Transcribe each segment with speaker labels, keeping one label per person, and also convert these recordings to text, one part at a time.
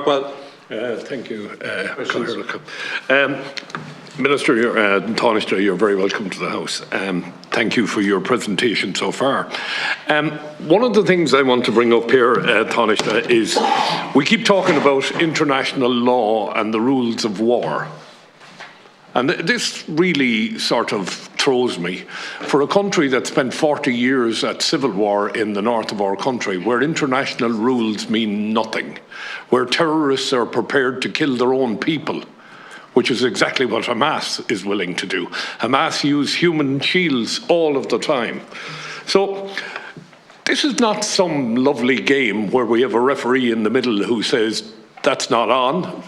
Speaker 1: Craughwell.
Speaker 2: Thank you, Minister Taoiseach, you're very welcome to the House. Thank you for your presentation so far. One of the things I want to bring up here, Taoiseach, is we keep talking about international law and the rules of war. And this really sort of throws me. For a country that spent 40 years at civil war in the north of our country, where international rules mean nothing, where terrorists are prepared to kill their own people, which is exactly what Hamas is willing to do. Hamas use human shields all of the time. So this is not some lovely game where we have a referee in the middle who says that's not on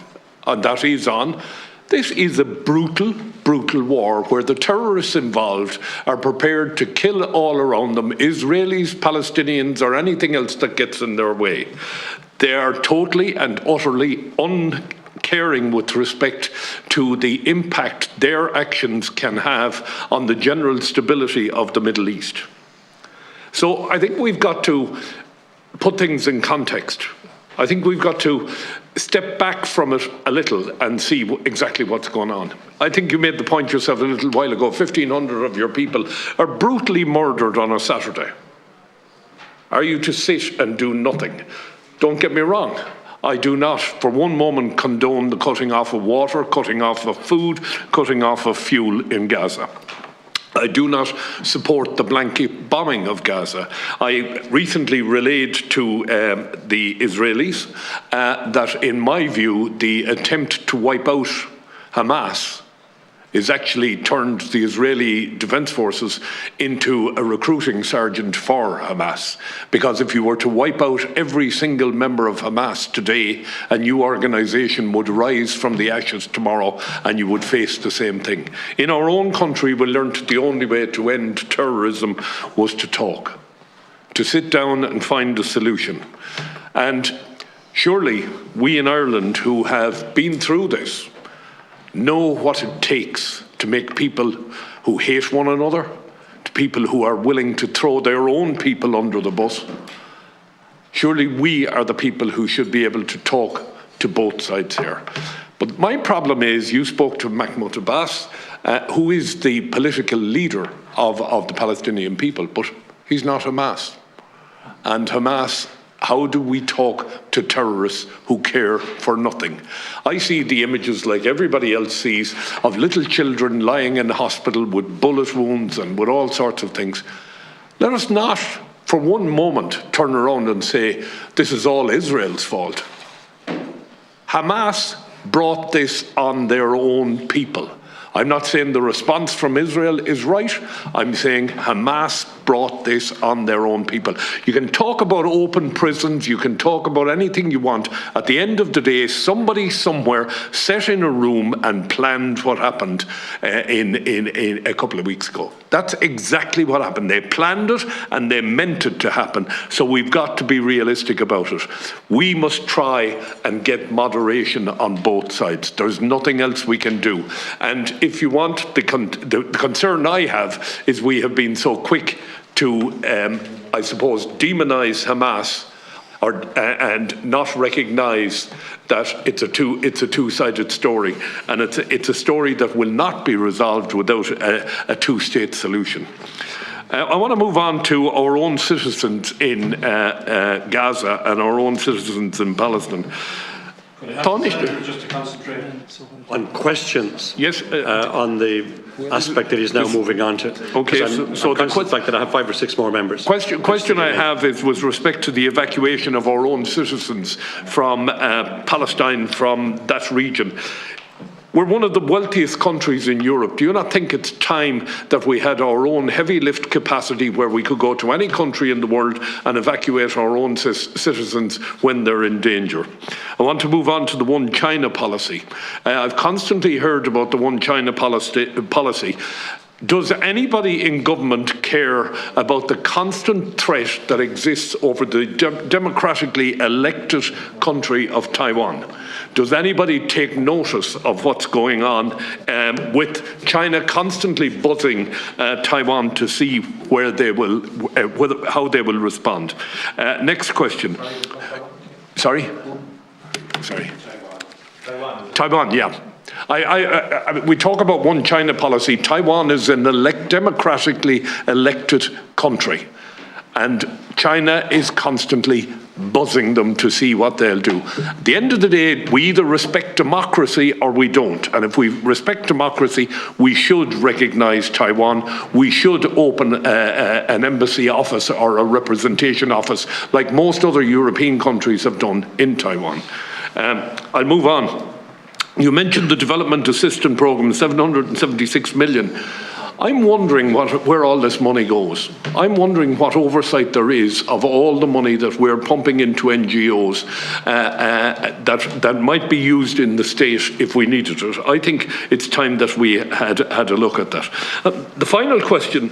Speaker 2: and that is on. This is a brutal, brutal war where the terrorists involved are prepared to kill all around them, Israelis, Palestinians, or anything else that gets in their way. They are totally and utterly uncaring with respect to the impact their actions can have on the general stability of the Middle East. So I think we've got to put things in context. I think we've got to step back from it a little and see exactly what's going on. I think you made the point yourself a little while ago, 1,500 of your people are brutally murdered on a Saturday. Are you to sit and do nothing? Don't get me wrong. I do not for one moment condone the cutting off of water, cutting off of food, cutting off of fuel in Gaza. I do not support the blanket bombing of Gaza. I recently relayed to the Israelis that, in my view, the attempt to wipe out Hamas is actually turned the Israeli Defence Forces into a recruiting sergeant for Hamas. Because if you were to wipe out every single member of Hamas today, a new organisation would rise from the ashes tomorrow and you would face the same thing. In our own country, we learnt the only way to end terrorism was to talk, to sit down and find a solution. And surely we in Ireland who have been through this know what it takes to make people who hate one another, to people who are willing to throw their own people under the bus. Surely we are the people who should be able to talk to both sides here. But my problem is, you spoke to Mahmoud Abbas, who is the political leader of the Palestinian people, but he's not Hamas. And Hamas, how do we talk to terrorists who care for nothing? I see the images like everybody else sees of little children lying in the hospital with bullet wounds and with all sorts of things. Let us not for one moment turn around and say this is all Israel's fault. Hamas brought this on their own people. I'm not saying the response from Israel is right. I'm saying Hamas brought this on their own people. You can talk about open prisons, you can talk about anything you want. At the end of the day, somebody somewhere sat in a room and planned what happened in a couple of weeks ago. That's exactly what happened. They planned it and they meant it to happen. So we've got to be realistic about it. We must try and get moderation on both sides. There's nothing else we can do. And if you want, the concern I have is we have been so quick to, I suppose, demonise Hamas and not recognise that it's a two-sided story, and it's a story that will not be resolved without a two-state solution. I want to move on to our own citizens in Gaza and our own citizens in Palestine.
Speaker 3: Just to concentrate on questions.
Speaker 2: Yes.
Speaker 3: On the aspect that he's now moving on to.
Speaker 2: Okay.
Speaker 3: So the fact that I have 5 or 6 more members.
Speaker 2: Question I have is with respect to the evacuation of our own citizens from Palestine, from that region. We're one of the wealthiest countries in Europe. Do you not think it's time that we had our own heavy lift capacity where we could go to any country in the world and evacuate our own citizens when they're in danger? I want to move on to the One China policy. I've constantly heard about the One China policy. Does anybody in government care about the constant threat that exists over the democratically elected country of Taiwan? Does anybody take notice of what's going on with China constantly buzzing Taiwan to see where they will, how they will respond? Next question. Sorry? sorry. Taiwan, yeah. We talk about one China policy. Taiwan is an democratically elected country, and China is constantly buzzing them to see what they'll do. At the end of the day, we either respect democracy or we don't. And if we respect democracy, we should recognise Taiwan. We should open an embassy office or a representation office like most other European countries have done in Taiwan. I'll move on. You mentioned the development assistance programme, 776 million. I'm wondering where all this money goes. I'm wondering what oversight there is of all the money that we're pumping into NGOs that might be used in the state if we needed it. I think it's time that we had a look at that. The final question,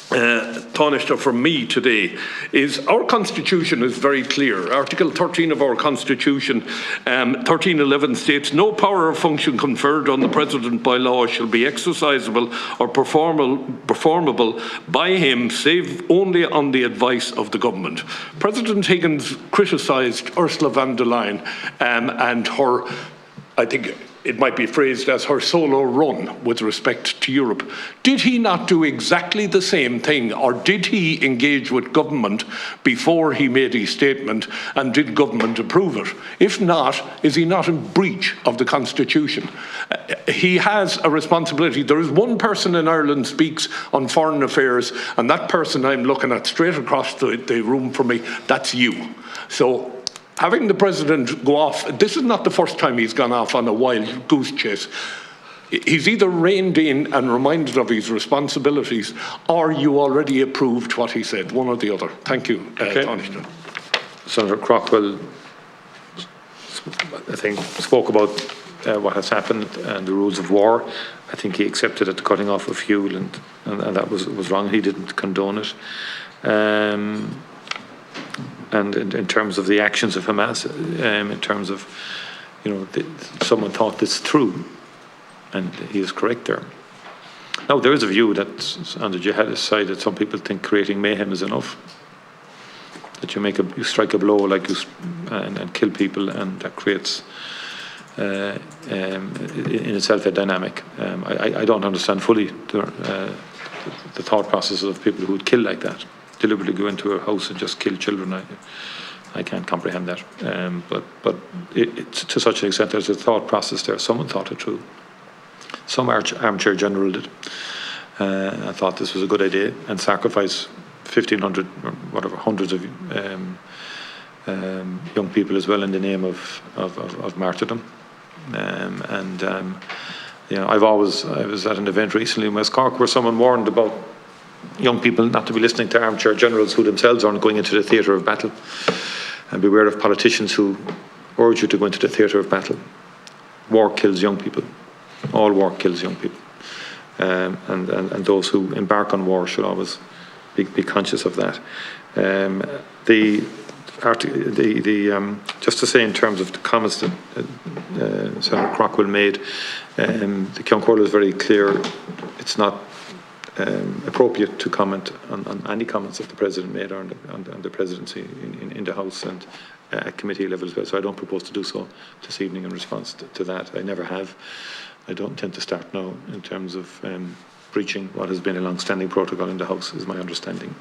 Speaker 2: Taoiseach, from me today is our constitution is very clear. Article 13 of our constitution, 1311 states, no power or function conferred on the President by law shall be exercisable or performable by him save only on the advice of the government. President Higgins criticised Ursula von der Leyen and her, I think it might be phrased as her solo run with respect to Europe. Did he not do exactly the same thing, or did he engage with government before he made his statement, and did government approve it? If not, is he not in breach of the Constitution? He has a responsibility. There is one person in Ireland speaks on foreign affairs, and that person I'm looking at straight across the room from me, that's you. So, having the President go off, this is not the first time he's gone off on a wild goose chase. He's either reined in and reminded of his responsibilities, or you already approved what he said, one or the other. Thank you, Taoiseach.
Speaker 1: Senator Craughwell, I think, spoke about what has happened and the rules of war. I think he accepted that the cutting off of fuel and that was wrong. He didn't condone it. And in terms of the actions of Hamas, in terms of, someone thought this through, and he is correct there. Now, there is a view that on the jihadist side that some people think creating mayhem is enough. That you strike a blow like and kill people, and that creates in itself a dynamic. I don't understand fully the thought processes of people who would kill like that. Deliberately go into a house and just kill children. I can't comprehend that. But it's to such an extent there's a thought process there. Someone thought it through. Some armchair general did. I thought this was a good idea and sacrifice 1,500 or whatever, hundreds of young people as well in the name of martyrdom. I was at an event recently in West Cork where someone warned about young people not to be listening to armchair generals who themselves aren't going into the theatre of battle, and beware of politicians who urge you to go into the theatre of battle. War kills young people. All war kills young people. And those who embark on war should always be conscious of that. Just to say in terms of the comments that Senator Craughwell made, the Ceann Comhairle is very clear. It's not appropriate to comment on any comments that the President made on the presidency in the House and at committee level as well. So I don't propose to do so this evening in response to that. I never have. I don't intend to start now in terms of breaching what has been a long-standing protocol in the House, is my understanding.